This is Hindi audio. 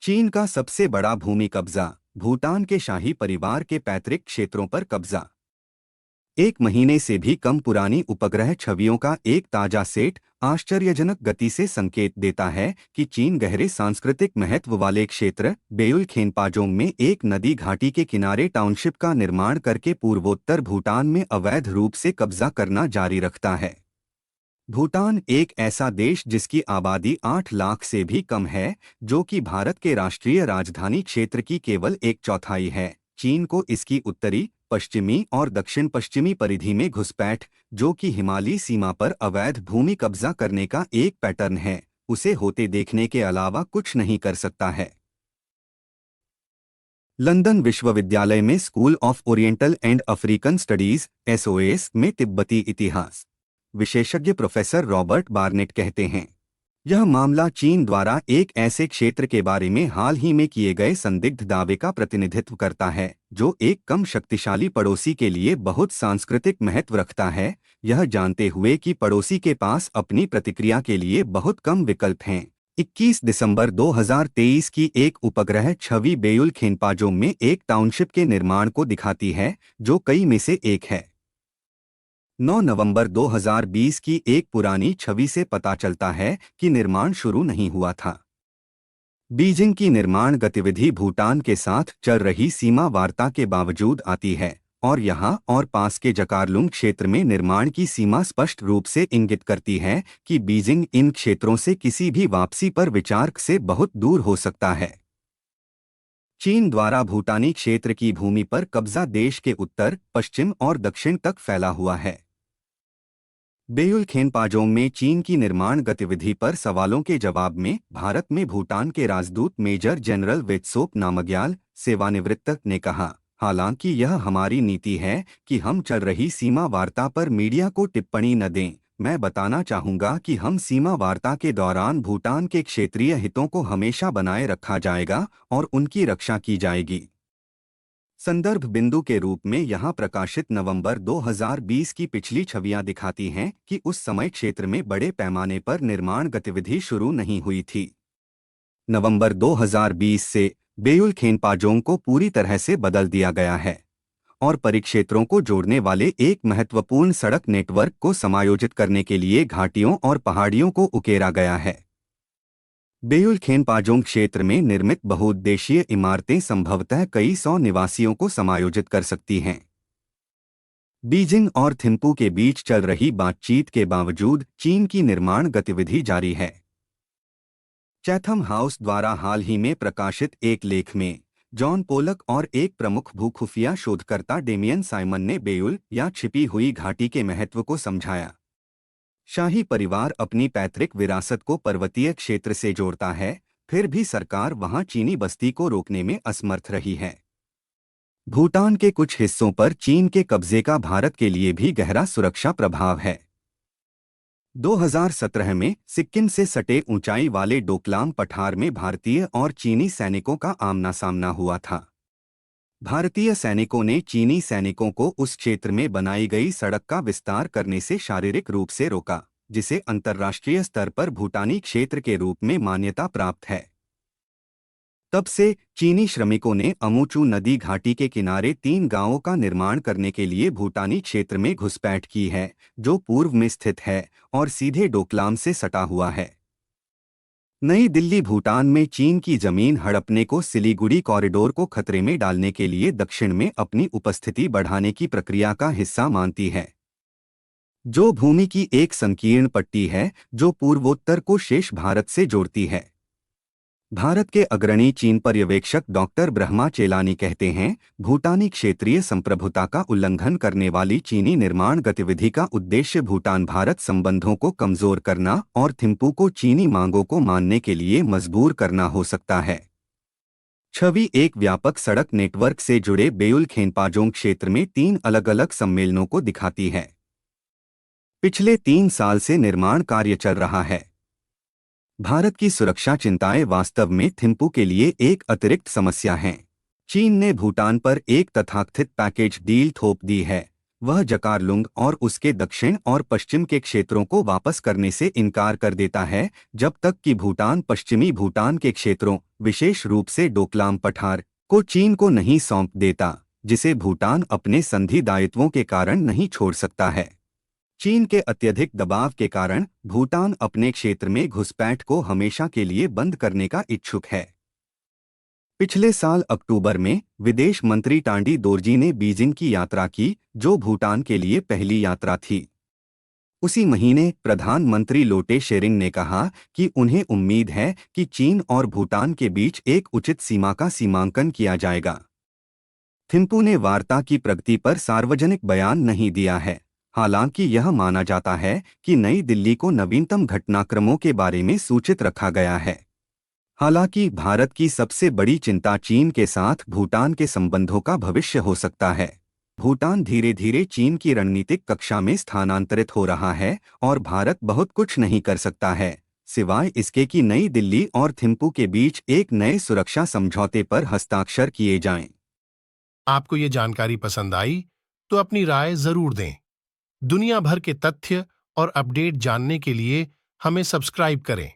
चीन का सबसे बड़ा भूमि कब्जा, भूटान के शाही परिवार के पैतृक क्षेत्रों पर कब्जा। एक महीने से भी कम पुरानी उपग्रह छवियों का एक ताजा सेट आश्चर्यजनक गति से संकेत देता है कि चीन गहरे सांस्कृतिक महत्व वाले क्षेत्र बेयुल खेनपाजोंग में एक नदी घाटी के किनारे टाउनशिप का निर्माण करके पूर्वोत्तर भूटान में अवैध रूप से कब्जा करना जारी रखता है। भूटान एक ऐसा देश जिसकी आबादी 8 लाख से भी कम है, जो कि भारत के राष्ट्रीय राजधानी क्षेत्र की केवल एक चौथाई है। चीन को इसकी उत्तरी, पश्चिमी और दक्षिण पश्चिमी परिधि में घुसपैठ, जो कि हिमालयी सीमा पर अवैध भूमि कब्जा करने का एक पैटर्न है, उसे होते देखने के अलावा कुछ नहीं कर सकता है। लंदन विश्वविद्यालय में school of oriental and African studies (SOAS) में तिब्बती इतिहास विशेषज्ञ प्रोफेसर रॉबर्ट बार्नेट कहते हैं, यह मामला चीन द्वारा एक ऐसे क्षेत्र के बारे में हाल ही में किए गए संदिग्ध दावे का प्रतिनिधित्व करता है, जो एक कम शक्तिशाली पड़ोसी के लिए बहुत सांस्कृतिक महत्व रखता है, यह जानते हुए कि पड़ोसी के पास अपनी प्रतिक्रिया के लिए बहुत कम विकल्प हैं। 21 दिसंबर 2023 की एक उपग्रह छवि बेयुल खेनपाजोंग में एक टाउनशिप के निर्माण को दिखाती है, जो कई में से एक है। 9 नवंबर 2020 की एक पुरानी छवि से पता चलता है कि निर्माण शुरू नहीं हुआ था। बीजिंग की निर्माण गतिविधि भूटान के साथ चल रही सीमा वार्ता के बावजूद आती है, और यहाँ और पास के जकारलुंग क्षेत्र में निर्माण की सीमा स्पष्ट रूप से इंगित करती है कि बीजिंग इन क्षेत्रों से किसी भी वापसी पर विचार से बहुत दूर हो सकता है। चीन द्वारा भूटानी क्षेत्र की भूमि पर कब्जा देश के उत्तर, पश्चिम और दक्षिण तक फैला हुआ है। बेयुल खेनपाजोंग में चीन की निर्माण गतिविधि पर सवालों के जवाब में भारत में भूटान के राजदूत मेजर जनरल वेत्सोप नामग्याल, सेवानिवृत्त, ने कहा, हालांकि यह हमारी नीति है कि हम चल रही सीमा वार्ता पर मीडिया को टिप्पणी न दें, मैं बताना चाहूंगा कि हम सीमा वार्ता के दौरान भूटान के क्षेत्रीय हितों को हमेशा बनाए रखा जाएगा और उनकी रक्षा की जाएगी। संदर्भ बिंदु के रूप में यहाँ प्रकाशित नवंबर 2020 की पिछली छवियां दिखाती हैं कि उस समय क्षेत्र में बड़े पैमाने पर निर्माण गतिविधि शुरू नहीं हुई थी। नवंबर 2020 से बेयुल खेनपाजोंग को पूरी तरह से बदल दिया गया है और परिक्षेत्रों को जोड़ने वाले एक महत्वपूर्ण सड़क नेटवर्क को समायोजित करने के लिए घाटियों और पहाड़ियों को उकेरा गया है। बेयुल खेनपाजोंग क्षेत्र में निर्मित बहुउद्देशीय इमारतें संभवतः कई सौ निवासियों को समायोजित कर सकती हैं। बीजिंग और थिम्पू के बीच चल रही बातचीत के बावजूद चीन की निर्माण गतिविधि जारी है। चैथम हाउस द्वारा हाल ही में प्रकाशित एक लेख में जॉन पोलक और एक प्रमुख भूखुफिया शोधकर्ता डेमियन साइमन ने बेयुल या छिपी हुई घाटी के महत्व को समझाया। शाही परिवार अपनी पैतृक विरासत को पर्वतीय क्षेत्र से जोड़ता है, फिर भी सरकार वहां चीनी बस्ती को रोकने में असमर्थ रही है। भूटान के कुछ हिस्सों पर चीन के कब्जे का भारत के लिए भी गहरा सुरक्षा प्रभाव है। 2017 में सिक्किम से सटे ऊंचाई वाले डोकलाम पठार में भारतीय और चीनी सैनिकों का आमना सामना हुआ था। भारतीय सैनिकों ने चीनी सैनिकों को उस क्षेत्र में बनाई गई सड़क का विस्तार करने से शारीरिक रूप से रोका, जिसे अंतर्राष्ट्रीय स्तर पर भूटानी क्षेत्र के रूप में मान्यता प्राप्त है। तब से चीनी श्रमिकों ने अमूचू नदी घाटी के किनारे 3 गांवों का निर्माण करने के लिए भूटानी क्षेत्र में घुसपैठ की है, जो पूर्व में स्थित है और सीधे डोकलाम से सटा हुआ है। नई दिल्ली भूटान में चीन की जमीन हड़पने को सिलीगुड़ी कॉरिडोर को खतरे में डालने के लिए दक्षिण में अपनी उपस्थिति बढ़ाने की प्रक्रिया का हिस्सा मानती है, जो भूमि की एक संकीर्ण पट्टी है जो पूर्वोत्तर को शेष भारत से जोड़ती है। भारत के अग्रणी चीन पर्यवेक्षक डॉक्टर ब्रह्मा चेलानी कहते हैं, भूटानी क्षेत्रीय संप्रभुता का उल्लंघन करने वाली चीनी निर्माण गतिविधि का उद्देश्य भूटान भारत संबंधों को कमजोर करना और थिम्पू को चीनी मांगों को मानने के लिए मजबूर करना हो सकता है। छवि एक व्यापक सड़क नेटवर्क से जुड़े बेयुल खेनपाजोंग क्षेत्र में 3 अलग-अलग सम्मेलनों को दिखाती है। पिछले 3 साल से निर्माण कार्य चल रहा है। भारत की सुरक्षा चिंताएं वास्तव में थिम्पू के लिए एक अतिरिक्त समस्या हैं। चीन ने भूटान पर एक तथाकथित पैकेज डील थोप दी है, वह जकारलुंग और उसके दक्षिण और पश्चिम के क्षेत्रों को वापस करने से इनकार कर देता है जब तक कि भूटान पश्चिमी भूटान के क्षेत्रों, विशेष रूप से डोकलाम पठार, को चीन को नहीं सौंप देता, जिसे भूटान अपने संधि दायित्वों के कारण नहीं छोड़ सकता है। चीन के अत्यधिक दबाव के कारण भूटान अपने क्षेत्र में घुसपैठ को हमेशा के लिए बंद करने का इच्छुक है। पिछले साल अक्टूबर में विदेश मंत्री टांडी दोरजी ने बीजिंग की यात्रा की, जो भूटान के लिए पहली यात्रा थी। उसी महीने प्रधानमंत्री लोटे शेरिंग ने कहा कि उन्हें उम्मीद है कि चीन और भूटान के बीच एक उचित सीमा का सीमांकन किया जाएगा। थिम्पू ने वार्ता की प्रगति पर सार्वजनिक बयान नहीं दिया है, हालांकि यह माना जाता है कि नई दिल्ली को नवीनतम घटनाक्रमों के बारे में सूचित रखा गया है। हालांकि भारत की सबसे बड़ी चिंता चीन के साथ भूटान के संबंधों का भविष्य हो सकता है। भूटान धीरे धीरे चीन की रणनीतिक कक्षा में स्थानांतरित हो रहा है और भारत बहुत कुछ नहीं कर सकता है, सिवाय इसके कि नई दिल्ली और थिम्पू के बीच एक नए सुरक्षा समझौते पर हस्ताक्षर किए जाएं। आपको ये जानकारी पसंद आई तो अपनी राय जरूर दें। दुनिया भर के तथ्य और अपडेट जानने के लिए हमें सब्सक्राइब करें।